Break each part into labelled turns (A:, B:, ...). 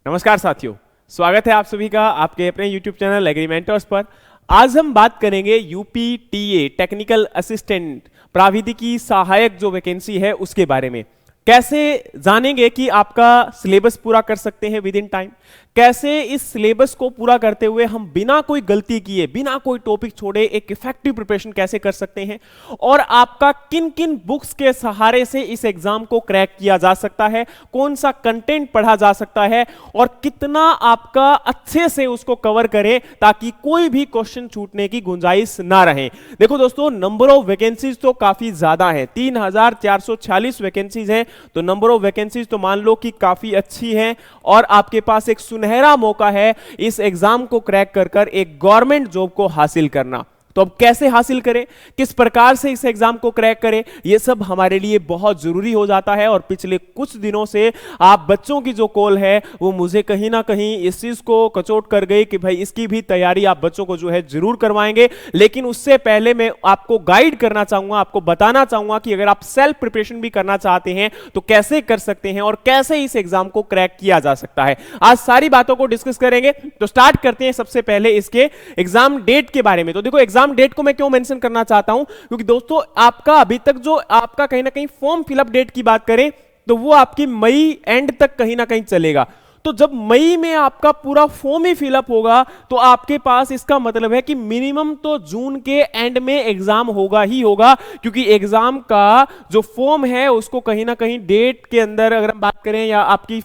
A: नमस्कार साथियों, स्वागत है आप सभी का आपके अपने YouTube चैनल एग्री मेंटर्स पर। आज हम बात करेंगे यूपीटीए टेक्निकल असिस्टेंट प्राविधिकी सहायक जो वैकेंसी है उसके बारे में। कैसे जानेंगे कि आपका सिलेबस पूरा कर सकते हैं विद इन टाइम, कैसे इस सिलेबस को पूरा करते हुए हम बिना कोई गलती किए, बिना कोई टॉपिक छोड़े एक इफेक्टिव प्रिपरेशन कैसे कर सकते हैं, और आपका किन किन बुक्स के सहारे से इस एग्जाम को क्रैक किया जा सकता है, कौन सा कंटेंट पढ़ा जा सकता है और कितना आपका अच्छे से उसको कवर करें ताकि कोई भी क्वेश्चन छूटने की गुंजाइश ना रहे। देखो दोस्तों, नंबर ऑफ वैकेंसीज तो काफी ज्यादा है, 3446 वैकेंसीज है, तो नंबर ऑफ वैकेंसीज तो मान लो कि काफी अच्छी है और आपके पास एक सुनहरा मौका है इस एग्जाम को क्रैक कर कर एक गवर्नमेंट जॉब को हासिल करना। तो अब कैसे हासिल करें, किस प्रकार से इस एग्जाम को क्रैक करें, यह सब हमारे लिए बहुत जरूरी हो जाता है। और पिछले कुछ दिनों से आप बच्चों की जो कॉल है वो मुझे कहीं ना कहीं इस चीज को कचोट कर गई कि भाई इसकी भी तैयारी आप बच्चों को जो है जरूर करवाएंगे। लेकिन उससे पहले मैं आपको गाइड करना चाहूंगा, आपको बताना चाहूंगा कि अगर आप सेल्फ प्रिपरेशन भी करना चाहते हैं तो कैसे कर सकते हैं और कैसे इस एग्जाम को क्रैक किया जा सकता है। आज सारी बातों को डिस्कस करेंगे। तो स्टार्ट करते हैं सबसे पहले इसके एग्जाम डेट के बारे में। तो देखो, एग्जाम डेट को मैं क्यों मेंशन करना चाहता हूं, क्योंकि दोस्तों आपका अभी तक जो आपका कहीं ना कहीं फॉर्म फिलअप डेट की बात करें तो वो आपकी मई एंड तक कहीं ना कहीं चलेगा। तो जब मई में आपका पूरा फॉर्म ही फिलअप होगा तो आपके पास इसका मतलब है कि मिनिमम तो जून के एंड में एग्जाम होगा ही होगा, क्योंकि एग्जाम का जो फॉर्म है उसको कहीं ना कहीं डेट के अंदर अगर हम बात करें, या आपकी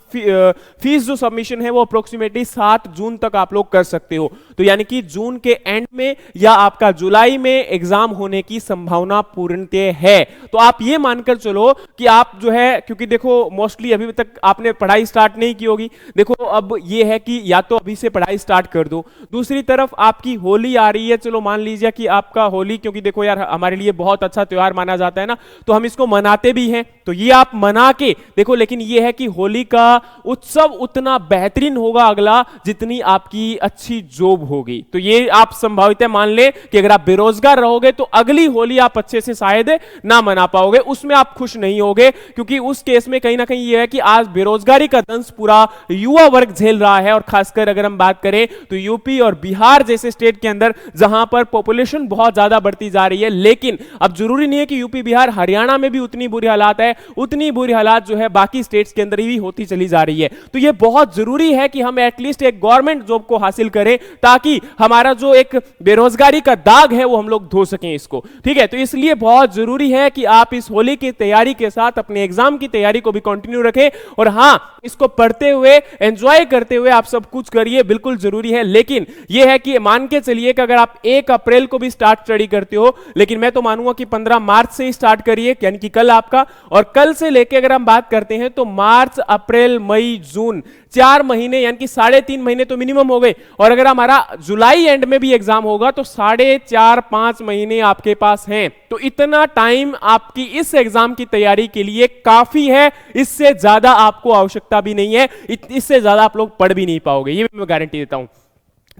A: फीस जो सबमिशन है वो अप्रोक्सीमेटली 7 जून तक आप लोग कर सकते हो। तो यानी कि जून के एंड में या आपका जुलाई में एग्जाम होने की संभावना पूर्णतः है। तो आप ये मानकर चलो कि आप जो है, क्योंकि देखो मोस्टली अभी तक आपने पढ़ाई स्टार्ट नहीं की होगी, देखो अब ये है कि या तो अभी से पढ़ाई स्टार्ट कर दो। दूसरी तरफ आपकी होली आ रही है, चलो मान लीजिए कि आपका होली, क्योंकि देखो यार हमारे लिए बहुत अच्छा त्योहार माना जाता है ना, तो हम इसको मनाते भी हैं, तो ये आप मना के देखो। लेकिन ये है कि होली का उत्सव उतना बेहतरीन होगा अगला जितनी आपकी अच्छी जॉब होगी। तो ये आप संभावित मान ले कि अगर आप बेरोजगार रहोगे तो अगली होली आप अच्छे से शायद ना मना पाओगे, उसमें आप खुश नहीं होगे, क्योंकि उस केस में कहीं ना कहीं ये है कि आज बेरोजगारी का दंश पूरा युवा वर्ग झेल रहा है। और खासकर अगर हम बात करें तो यूपी और बिहार जैसे स्टेट के अंदर जहां पर पॉपुलेशन बहुत ज्यादा बढ़ती जा रही है, लेकिन अब जरूरी नहीं है कि यूपी बिहार हरियाणा में भी उतनी बुरी हालात है, उतनी बुरी हालात जो है बाकी स्टेट्स के अंदर भी होती चली जा रही है। तो यह बहुत जरूरी है कि हम एटलीस्ट एक गवर्नमेंट जॉब को हासिल करें ताकि हमारा जो एक बेरोजगारी का दाग है वो हम लोग धो सकें इसको, ठीक है। तो इसलिए बहुत जरूरी है कि आप इस होली की तैयारी के साथ अपने एग्जाम की तैयारी को भी कंटिन्यू रखें, और हां, इसको पढ़ते हुए एंजॉय करते हुए आप सब कुछ करिए, बिल्कुल जरूरी है। लेकिन यह है कि मान के चलिए कि अगर आप 1 अप्रैल को भी स्टार्ट स्टडी करते हो, लेकिन मैं तो मानूंगा कि 15 मार्च से ही स्टार्ट करिए, यानी कि कल आपका, और कल से लेके अगर हम बात करते हैं तो मार्च, अप्रैल, मई, जून, 4 महीने यानी कि 3.5 महीने तो मिनिमम हो गए। और अगर हमारा जुलाई एंड में भी एग्जाम होगा तो 4.5-5 महीने आपके पास हैं। तो इतना टाइम आपकी इस एग्जाम की तैयारी के लिए काफी है, इससे ज्यादा आपको आवश्यकता भी नहीं है, इससे ज्यादा आप लोग पढ़ भी नहीं पाओगे, ये मैं गारंटी देता हूं।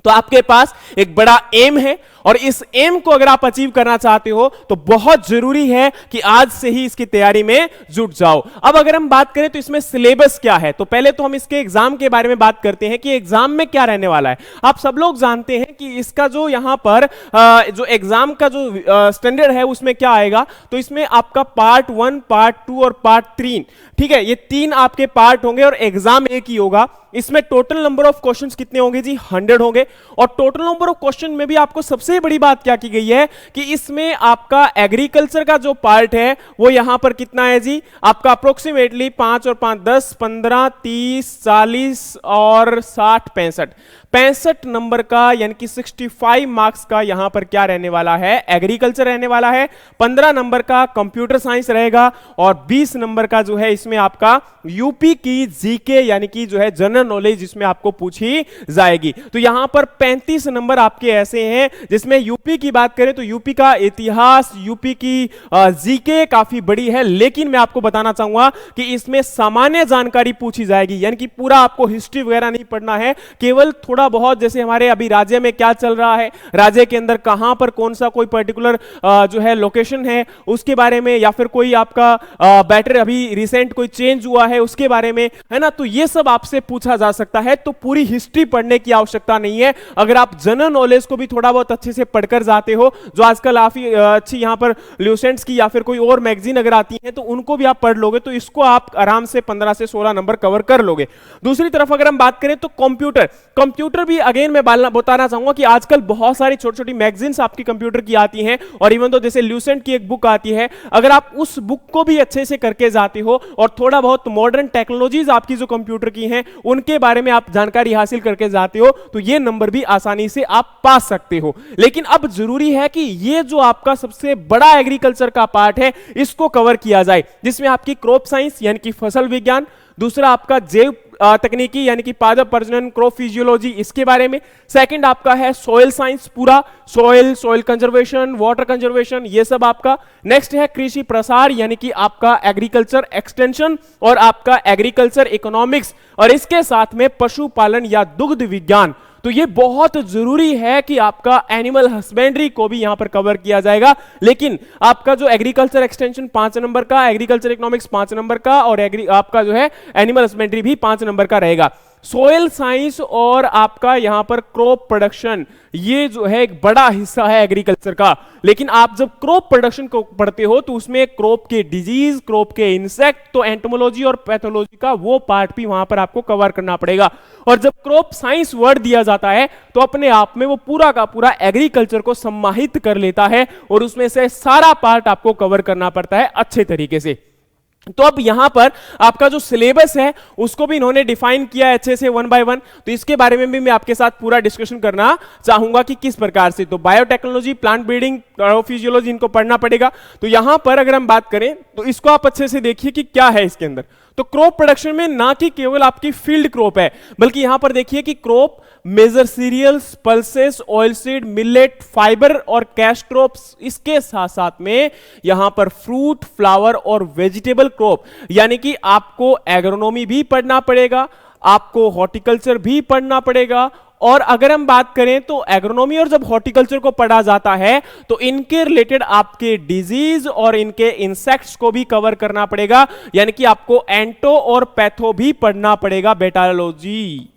A: तो आपके पास एक बड़ा एम है, और इस एम को अगर आप अचीव करना चाहते हो तो बहुत जरूरी है कि आज से ही इसकी तैयारी में जुट जाओ। अब अगर हम बात करें तो इसमें सिलेबस क्या है, तो पहले तो हम इसके एग्जाम के बारे में बात करते हैं कि एग्जाम में क्या रहने वाला है। आप सब लोग जानते हैं कि इसका जो यहां पर जो एग्जाम का जो स्टैंडर्ड है उसमें क्या आएगा, तो इसमें आपका पार्ट 1, पार्ट 2 और पार्ट 3, ठीक है, ये 3 आपके पार्ट होंगे और एग्जाम एक ही होगा। इसमें टोटल नंबर ऑफ क्वेश्चंस कितने होंगे जी? 100 होंगे। और टोटल नंबर ऑफ क्वेश्चन में भी आपको सबसे बड़ी बात क्या की गई है कि इसमें आपका एग्रीकल्चर का जो पार्ट है वो यहां पर कितना है जी? आपका अप्रोक्सीमेटली 5 और 5 10 15 30 40 और 60 65 नंबर का, यानी कि 65 मार्क्स का यहां पर क्या रहने वाला है? एग्रीकल्चर रहने वाला है। 15 नंबर का कंप्यूटर साइंस रहेगा और 20 नंबर का जो है इसमें आपका यूपी की जीके यानी कि जो है जनरल नॉलेज इसमें आपको पूछी जाएगी। तो यहां पर पर 35 नंबर आपके ऐसे हैं जिसमें यूपी की बात करें तो यूपी का इतिहास, यूपी की जीके काफी बड़ी है, लेकिन मैं आपको बताना चाहूंगा कि इसमें सामान्य जानकारी पूछी जाएगी, यानी कि पूरा आपको हिस्ट्री वगैरह नहीं पढ़ना है, केवल थोड़ा बहुत जैसे हमारे अभी राज्य में क्या चल रहा है, राज्य के अंदर कहां पर कौन सा कोई पर्टिकुलर जो है लोकेशन है उसके बारे में, या फिर कोई आपका बैटर अभी रिसेंट कोई चेंज हुआ है उसके बारे में, है ना, तो ये सब आपसे पूछा जा सकता है। तो पूरी हिस्ट्री पढ़ने की आवश्यकता नहीं है, अगर आप जनरल नॉलेज को भी थोड़ा बहुत अच्छे से पढ़कर जाते हो, जो आजकल काफी अच्छी यहां पर ल्यूसेंट्स की या फिर कोई और मैगजीन अगर आती है तो उनको भी आप पढ़ लोगे, तो इसको आप आराम से 15 से 16 नंबर कवर कर लोगे। दूसरी तरफ अगर हम बात करें तो कंप्यूटर भी अगेन मैं बताना चाहूंगा कि आजकल बहुत सारी छोटी छोटी मैगजीन्स आपकी कंप्यूटर की आती हैं, और इवन तो जैसे ल्यूसेंट की एक बुक आती है, अगर आप उस बुक को भी अच्छे से करके जाते हो और थोड़ा बहुत मॉडर्न टेक्नोलॉजीज आपकी जो कंप्यूटर की हैं उनके बारे में आप जानकारी हासिल करके जाते हो, तो ये नंबर भी आसानी से आप पा सकते हो। लेकिन अब जरूरी है कि ये जो आपका सबसे बड़ा एग्रीकल्चर का पार्ट है इसको कवर किया जाए, जिसमें आपकी क्रॉप साइंस यानी कि फसल विज्ञान, दूसरा आपका जैव तकनीकी यानी कि पादप प्रजनन, क्रॉप फिजियोलॉजी, इसके बारे में, सेकंड आपका है सॉइल साइंस, पूरा सॉइल कंजर्वेशन, वाटर कंजर्वेशन, ये सब आपका, नेक्स्ट है कृषि प्रसार यानी कि आपका एग्रीकल्चर एक्सटेंशन और आपका एग्रीकल्चर इकोनॉमिक्स, और इसके साथ में पशुपालन या दुग्ध विज्ञान। तो ये बहुत जरूरी है कि आपका एनिमल हस्बेंड्री को भी यहां पर कवर किया जाएगा, लेकिन आपका जो एग्रीकल्चर एक्सटेंशन 5 नंबर का, एग्रीकल्चर इकोनॉमिक्स 5 नंबर का, और आपका जो है एनिमल हस्बेंड्री भी 5 नंबर का रहेगा। सोयल साइंस और आपका यहां पर क्रॉप प्रोडक्शन, ये जो है एक बड़ा हिस्सा है एग्रीकल्चर का, लेकिन आप जब क्रॉप प्रोडक्शन को पढ़ते हो तो उसमें क्रॉप के डिजीज, क्रॉप के इंसेक्ट, तो एंटोमोलॉजी और पैथोलॉजी का वो पार्ट भी वहां पर आपको कवर करना पड़ेगा। और जब क्रॉप साइंस वर्ड दिया जाता है तो अपने आप में वो पूरा का पूरा एग्रीकल्चर को सम्माहित कर लेता है, और उसमें से सारा पार्ट आपको कवर करना पड़ता है अच्छे तरीके से। तो अब यहां पर आपका जो सिलेबस है उसको भी इन्होंने डिफाइन किया है अच्छे से 1 बाय 1, तो इसके बारे में भी मैं आपके साथ पूरा डिस्कशन करना चाहूंगा कि किस प्रकार से। तो बायोटेक्नोलॉजी, प्लांट ब्रीडिंग, फिजियोलॉजी इनको पढ़ना पड़ेगा। तो यहां पर अगर हम बात करें तो इसको आप अच्छे से देखिए कि क्या है इसके अंदर। तो क्रॉप प्रोडक्शन में ना कि केवल आपकी फील्ड क्रॉप है, बल्कि यहां पर देखिए कि crop, major cereals, pulses, oil seed, millet, fibre और कैश क्रॉप्स, इसके साथ साथ में यहां पर फ्रूट, फ्लावर और वेजिटेबल क्रॉप, यानी कि आपको एग्रोनॉमी भी पढ़ना पड़ेगा, आपको हॉर्टिकल्चर भी पढ़ना पड़ेगा। और अगर हम बात करें तो एग्रोनॉमी और जब हॉर्टिकल्चर को पढ़ा जाता है तो इनके रिलेटेड आपके डिजीज और इनके इंसेक्ट्स को भी कवर करना पड़ेगा, यानी कि आपको एंटो और पैथो भी पढ़ना पड़ेगा, बेटालॉजी,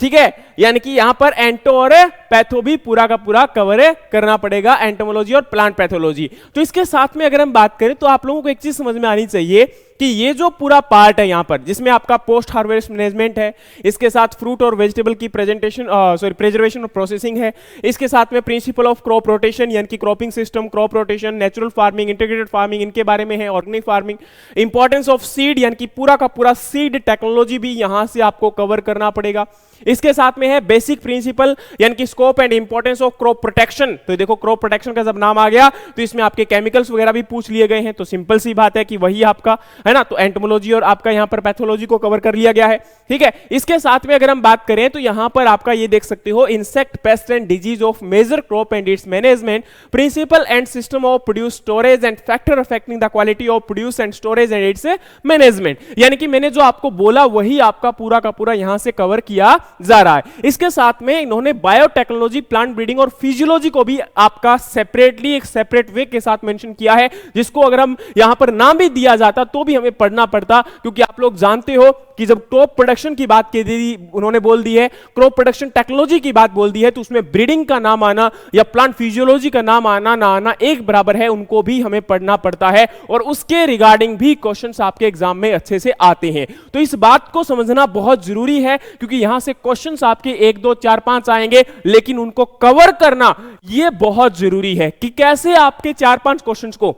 A: ठीक है, यानी कि यहां पर एंटो और पैथो भी पूरा का पूरा कवर करना पड़ेगा, एंटोमोलॉजी और प्लांट पैथोलॉजी। तो इसके साथ में अगर हम बात करें तो आप लोगों को एक चीज समझ में आनी चाहिए कि ये जो पूरा पार्ट है यहां पर, जिसमें आपका पोस्ट हार्वेस्ट मैनेजमेंट है, इसके साथ फ्रूट और वेजिटेबल की प्रिजर्वेशन और प्रोसेसिंग है, इसके साथ में प्रिंसिपल ऑफ क्रॉप रोटेशन यानी कि cropping system, crop rotation, natural farming, integrated farming, इनके बारे में है, organic farming, importance of seed यानी कि पूरा का पूरा सीड टेक्नोलॉजी भी यहां से आपको कवर करना पड़ेगा। इसके साथ में है बेसिक प्रिंसिपल यानी कि scope and importance of crop protection. तो देखो क्रॉप प्रोटेक्शन का जब नाम आ गया तो इसमें आपके केमिकल्स वगैरह भी पूछ लिए गए हैं, तो सिंपल सी बात है कि वही आपका है ना, तो एंटोमोलॉजी और आपका यहां पर पैथोलॉजी को कवर कर लिया गया है, ठीक है। इसके साथ में अगर हम बात करें तो यहां पर आपका ये देख सकते हो insect, pest and disease of major crop and its management, principle and system of produce, storage and factor affecting the quality of produce and storage and its management, यानी कि मैंने जो आपको बोला वही आपका पूरा का पूरा यहां से कवर किया जा रहा है। इसके साथ में इन्होंने बायोटेक्नोलॉजी, प्लांट ब्रीडिंग और फिजियोलॉजी को भी आपका सेपरेटली एक सेपरेट वे के साथ मेंशन किया है, जिसको अगर हम यहां पर नाम भी दिया जाता तो भी हमें पढ़ना पड़ता, क्योंकि आप लोग जानते हो कि जब क्रॉप प्रोडक्शन की बात की दी, उन्होंने बोल दी है क्रॉप प्रोडक्शन टेक्नोलॉजी की बात बोल दी है, तो उसमें ब्रीडिंग का नाम आना या प्लांट फिजियोलॉजी का नाम आना ना आना एक बराबर है, उनको भी हमें पढ़ना पड़ता है, और उसके रिगार्डिंग भी क्वेश्चंस आपके एग्जाम में अच्छे से आते हैं। तो इस बात को समझना बहुत जरूरी है, क्योंकि यहां से क्वेश्चंस आपके 1 2 4 5 आएंगे, लेकिन उनको कवर करना यह बहुत जरूरी है कि कैसे आपके 4 5 क्वेश्चंस को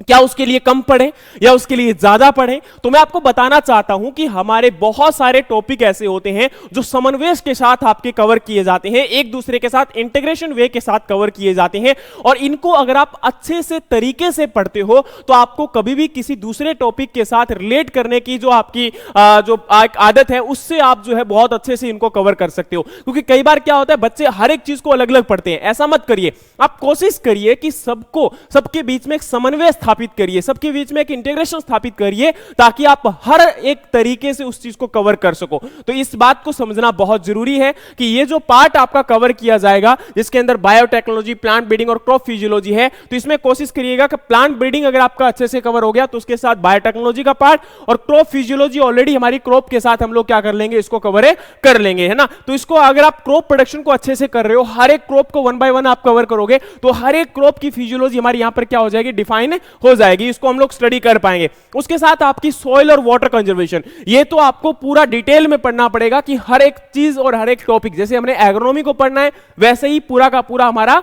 A: क्या उसके लिए कम पढ़ें या उसके लिए ज्यादा पढ़ें? तो मैं आपको बताना चाहता हूं कि हमारे बहुत सारे टॉपिक ऐसे होते हैं जो समन्वय के साथ आपके कवर किए जाते हैं, एक दूसरे के साथ इंटीग्रेशन वे के साथ कवर किए जाते हैं, और इनको अगर आप अच्छे से तरीके से पढ़ते हो तो आपको कभी भी किसी दूसरे टॉपिक के साथ रिलेट करने की जो आपकी जो आदत है उससे आप जो है बहुत अच्छे से इनको कवर कर सकते हो। क्योंकि कई बार क्या होता है, बच्चे हर एक चीज को अलग अलग पढ़ते हैं। ऐसा मत करिए, आप कोशिश करिए कि सबके बीच में एक समन्वय स्थापित करिए, सबके बीच में एक इंटीग्रेशन स्थापित करिए, ताकि आप हर एक तरीके से उस चीज को कवर कर सको। तो इस बात को समझना बहुत जरूरी है कि ये जो पार्ट आपका कवर किया जाएगा, जिसके अंदर बायोटेक्नोलॉजी, प्लांट ब्रीडिंग और क्रॉप फिजियोलॉजी है, तो इसमें कोशिश करिएगा कि प्लांट ब्रीडिंग अगर आपका अच्छे से कवर हो गया तो उसके साथ बायोटेक्नोलॉजी का पार्ट और क्रॉप फिजियोलॉजी ऑलरेडी हमारी क्रॉप के साथ हम लोग क्या कर लेंगे, इसको कवर कर लेंगे, है ना। तो इसको अगर आप क्रॉप प्रोडक्शन को अच्छे से कर रहे हो, हर एक क्रॉप को 1 बाय 1 आप कवर करोगे, तो हर एक क्रॉप की फिजियोलॉजी हमारी यहां पर क्या हो जाएगी, डिफाइन हो जाएगी, इसको हम लोग स्टडी कर पाएंगे। उसके साथ आपकी सॉइल और वाटर कंजर्वेशन, ये तो आपको पूरा डिटेल में पढ़ना पड़ेगा कि हर एक चीज और हर एक टॉपिक, जैसे हमने एग्रोनॉमी को पढ़ना है वैसे ही पूरा का पूरा हमारा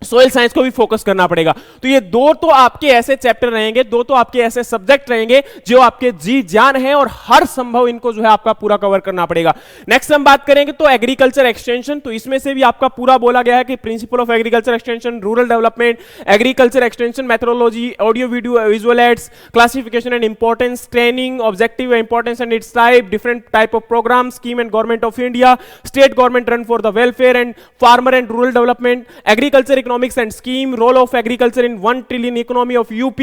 A: सोइल साइंस को भी फोकस करना पड़ेगा। तो ये दो तो आपके ऐसे चैप्टर रहेंगे, दो तो आपके ऐसे सब्जेक्ट रहेंगे जो आपके जी जान है, और हर संभव इनको जो है आपका पूरा कवर करना पड़ेगा। नेक्स्ट हम बात करेंगे तो एग्रीकल्चर एक्सटेंशन, तो इसमें से भी आपका पूरा बोला गया है कि principle of agriculture extension, rural development, agriculture extension methodology, audio video visual aids, classification and importance, training, objective importance and its type, different type of programme, scheme and government of India, state government run for the welfare and farmer and rural development, agriculture economics and scheme, role of agriculture in 1 trillion economy of UP,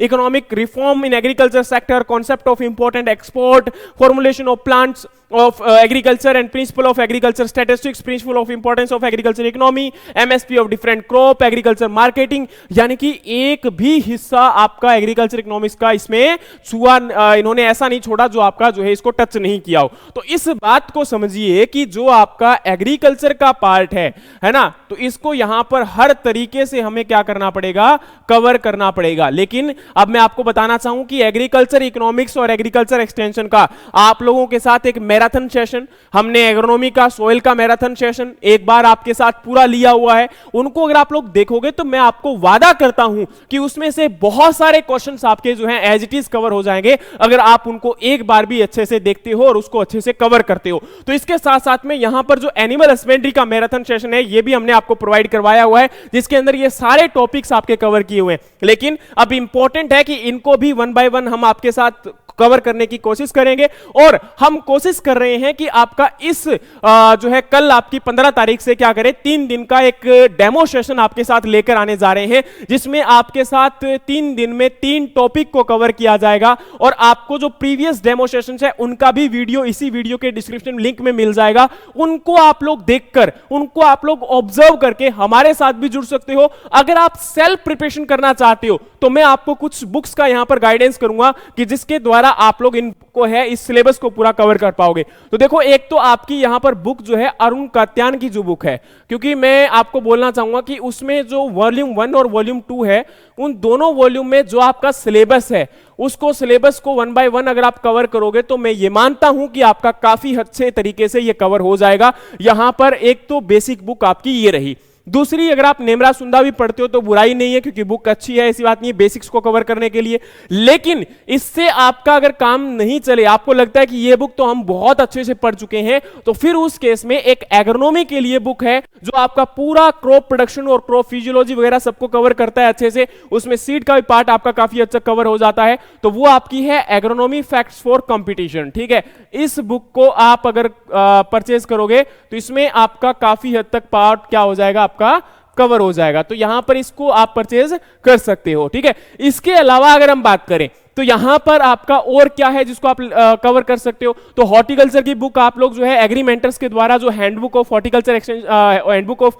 A: economic reform in agriculture sector, concept of important export, formulation of plants of agriculture and principle of agriculture statistics, principle of importance of agriculture economy, MSP of different crop, agriculture marketing, यानी कि एक भी हिस्सा आपका agriculture economics का इसमें छुआ, इन्होंने ऐसा नहीं छोड़ा जो आपका जो है इसको टच नहीं किया हो। तो इस बात को समझिए कि जो आपका एग्रीकल्चर का पार्ट है ना, तो इसको यहां पर हर तरीके से हमें क्या करना पड़ेगा, कवर करना पड़ेगा। लेकिन अब मैं आपको बताना चाहूं कि एग्रीकल्चर इकोनॉमिक्स और एग्रीकल्चर एक्सटेंशन का आप लोगों के साथ एक मैराथन सेशन, हमने एग्रोनॉमी का, सोइल का मैराथन सेशन एक बार आपके साथ पूरा लिया हुआ है। उनको अगर आप लोग देखोगे तो मैं आपको वादा करता हूं कि उसमें से बहुत सारे क्वेश्चंस आपके जो हैं एज इट इज कवर हो जाएंगे, अगर आप उनको एक बार भी अच्छे से देखते हो और उसको अच्छे से कवर करते हो। तो इसके साथ साथ में यहां पर जो एनिमल हस्बेंड्री का मैराथन सेशन है, ये भी हमने आपको प्रोवाइड करवाया हुआ है, जिसके अंदर ये सारे टॉपिक्स आपके कवर किए हुए हैं। लेकिन अब इंपॉर्टेंट है कि इनको भी 1 बाय 1 हम आपके साथ कवर करने की कोशिश करेंगे, और हम कोशिश कर रहे हैं कि आपका इस जो है कल आपकी 15 तारीख से क्या करें, 3 दिन का एक डेमो सेशन आपके साथ लेकर आने जा रहे हैं, जिसमें आपके साथ 3 दिन में 3 टॉपिक को कवर किया जाएगा। और आपको जो प्रीवियस डेमो सेशंस है उनका भी वीडियो इसी वीडियो के डिस्क्रिप्शन लिंक में मिल जाएगा। उनको आप लोग देखकर, उनको आप लोग ऑब्जर्व करके हमारे साथ भी जुड़ सकते हो। अगर आप सेल्फ प्रिपरेशन करना चाहते हो तो मैं आपको कुछ बुक्स का यहां पर गाइडेंस करूंगा कि जिसके द्वारा आप लोग इनको है इस सिलेबस को पूरा कवर कर पाओगे। तो देखो, एक तो आपकी यहां पर बुक जो है अरुण कात्यान की जो बुक है, क्योंकि मैं आपको बोलना चाहूंगा कि उसमें जो वॉल्यूम 1 और वॉल्यूम 2 है, उन दोनों वॉल्यूम में जो आपका सिलेबस है, उसको सिलेबस को 1 बाय 1 अगर आप कवर करोगे तो मैं ये मानता हूं कि आपका काफी अच्छे तरीके से ये कवर हो जाएगा। यहां पर एक तो बेसिक बुक आपकी ये रही, दूसरी अगर आप नेमरा सुंदा भी पढ़ते हो तो बुराई नहीं है, क्योंकि बुक अच्छी है, ऐसी बात नहीं है, बेसिक्स को कवर करने के लिए। लेकिन इससे आपका अगर काम नहीं चले, आपको लगता है कि ये बुक तो हम बहुत अच्छे से पढ़ चुके हैं, तो फिर उस केस में एक एग्रोनॉमी के लिए बुक है जो आपका पूरा क्रॉप प्रोडक्शन और क्रॉप फिजियोलॉजी वगैरह सबको कवर करता है अच्छे से। उसमें सीड का भी पार्ट आपका काफी अच्छा कवर हो जाता है। तो वो आपकी है एग्रोनॉमी फैक्ट्स फॉर कंपटीशन, ठीक है। इस बुक को आप अगर परचेज करोगे तो इसमें आपका काफी हद तक पार्ट क्या हो जाएगा, का कवर हो जाएगा। तो यहां पर इसको आप परचेज कर सकते हो, ठीक है। इसके अलावा अगर हम बात करें तो यहां पर आपका और क्या है जिसको आप कवर कर सकते हो, तो हॉर्टिकल्चर की बुक आप लोग जो है एग्रीमेंटर्स के द्वारा जो handbook of horticulture exchange, handbook of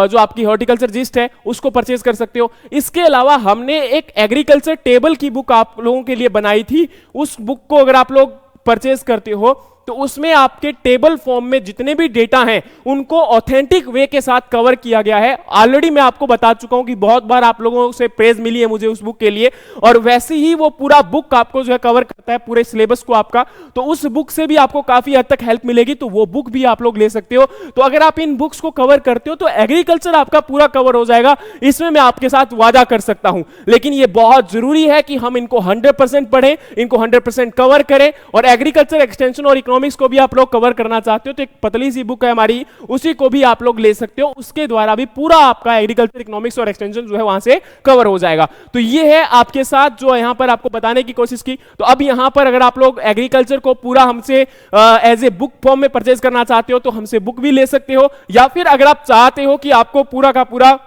A: जो आपकी हॉर्टिकल्चर जिस्ट है, उसको परचेज कर सकते हो। इसके अलावा हमने एक एग्रीकल्चर टेबल की बुक आप लोगों के लिए बनाई थी, उस बुक को अगर आप लोग परचेज करते हो तो उसमें आपके टेबल फॉर्म में जितने भी डेटा हैं उनको ऑथेंटिक वे के साथ कवर किया गया है। ऑलरेडी मैं आपको बता चुका हूं कि बहुत बार आप लोगों से प्रेज मिली है मुझे उस बुक के लिए, और वैसे ही वो पूरा बुक आपको जो है कवर करता है पूरे सिलेबस को आपका। तो उस बुक से भी आपको काफी हद तक हेल्प मिलेगी, तो वो बुक भी आप लोग ले सकते हो। तो अगर आप इन बुक्स को कवर करते हो तो एग्रीकल्चर आपका पूरा कवर हो जाएगा, इसमें मैं आपके साथ वादा कर सकता हूं। लेकिन ये बहुत जरूरी है कि हम इनको 100% पढ़ें, इनको 100% कवर करें। और एग्रीकल्चर एक्सटेंशन और इकोनॉमिक्स को भी आप लोग कवर करना चाहते हो तो एक पतली सी बुक है हमारी, उसी को भी आप लोग ले सकते हो। उसके द्वारा भी पूरा आपका एग्रीकल्चर, इकोनॉमिक्स और एक्सटेंशन जो है वहां से कवर हो जाएगा। तो ये है आपके साथ जो यहां पर आपको बताने की कोशिश की। तो अब यहां पर अगर आप लोग एग्रीकल्चर को पूरा हमसे एज ए बुक फॉर्म में परचेज करना चाहते हो तो हमसे बुक भी ले सकते हो, या फिर अगर आप चाहते हो कि आपको पूरा का पूरा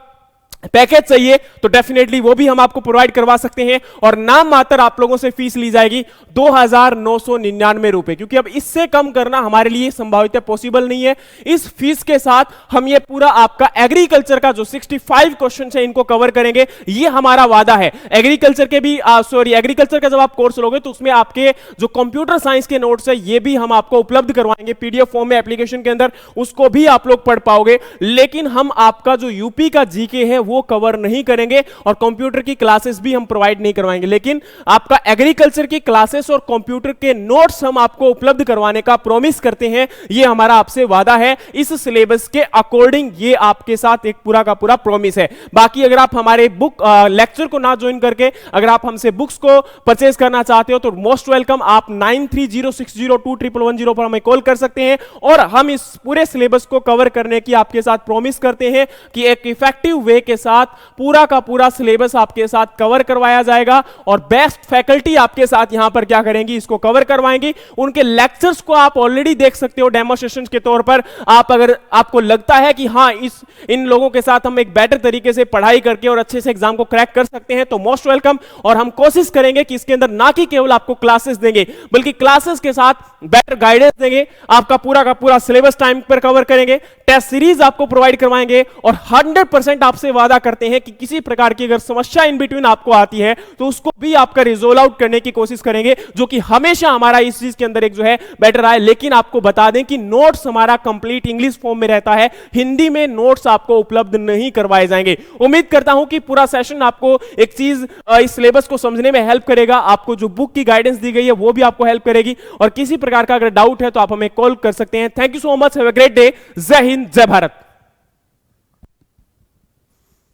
A: पैकेज चाहिए तो डेफिनेटली वो भी हम आपको प्रोवाइड करवा सकते हैं। और नाम मात्र आप लोगों से फीस ली जाएगी 2,999 रुपए, क्योंकि अब इससे कम करना हमारे लिए संभावित पॉसिबल नहीं है। इस फीस के साथ हम ये पूरा आपका एग्रीकल्चर का जो 65 क्वेश्चन है इनको कवर करेंगे, ये हमारा वादा है। एग्रीकल्चर के भी एग्रीकल्चर का जब आप कोर्स लोगे तो उसमें आपके जो कंप्यूटर साइंस के नोट्स है ये भी हम आपको उपलब्ध करवाएंगे पीडीएफ फॉर्म में एप्लीकेशन के अंदर, उसको भी आप लोग पढ़ पाओगे। लेकिन हम आपका जो यूपी का जीके है वो कवर नहीं करेंगे और कंप्यूटर की क्लासेस भी हम प्रोवाइड नहीं करवाएंगे। लेकिन आपका एग्रीकल्चर की क्लासेस और कंप्यूटर के नोट्स हम आपको उपलब्ध करवाने का प्रॉमिस करते हैं, ये हमारा आपसे वादा है। इस सिलेबस के अकॉर्डिंग ये आपके साथ एक पूरा का पूरा प्रॉमिस है। बाकी अगर आप हमारे बुक लेक्चर को ना ज्वाइन करके अगर आप हमसे बुक्स को परचेज करना चाहते हो तो मोस्ट वेलकम, आप 9306021110 पर हमें कॉल कर सकते हैं और हम इस पूरे सिलेबस को कवर करने की आपके साथ प्रॉमिस करते हैं कि एक इफेक्टिव वे के साथ पूरा का पूरा सिलेबस आपके साथ कवर करवाया जाएगा। और बेस्ट फैकल्टी आपके साथ यहां पर क्या करेंगी, इसको कवर करवाएंगी। उनके लेक्चर्स को आप ऑलरेडी देख सकते हो डेमोस्ट्रेशन के तौर पर। आप अगर आपको लगता है कि हाँ इन लोगों के साथ हम एक बेटर तरीके से पढ़ाई करके और अच्छे से एग्जाम को क्रैक कर सकते हैं तो मोस्ट वेलकम। और हम कोशिश करेंगे कि इसके अंदर ना कि केवल आपको क्लासेस देंगे बल्कि क्लासेस के साथ बेटर गाइडेंस देंगे, आपका पूरा का पूरा सिलेबस टाइम पर कवर करेंगे, टेस्ट सीरीज आपको प्रोवाइड करवाएंगे और 100% आपसे वादा करते हैं कि किसी प्रकार की अगर समस्या इन बिटवीन आपको आती है तो उसको भी आपका रिजोल्व आउट करने की कोशिश करेंगे, जो कि हमेशा हमारा इस चीज के अंदर एक जो है बेटर आए। लेकिन आपको बता दें कि नोट्स हमारा कंप्लीट इंग्लिश फॉर्म में रहता है, हिंदी में नोट्स आपको उपलब्ध नहीं करवाए जाएंगे। उम्मीद करता हूं कि पूरा सेशन आपको एक चीज इस सिलेबस को समझने में हेल्प करेगा। आपको जो बुक की गाइडेंस दी गई है वो भी आपको हेल्प करेगी और किसी प्रकार का अगर डाउट है तो आप हमें कॉल कर सकते हैं। Thank you so much, have a great day. जय हिंद, जय भारत।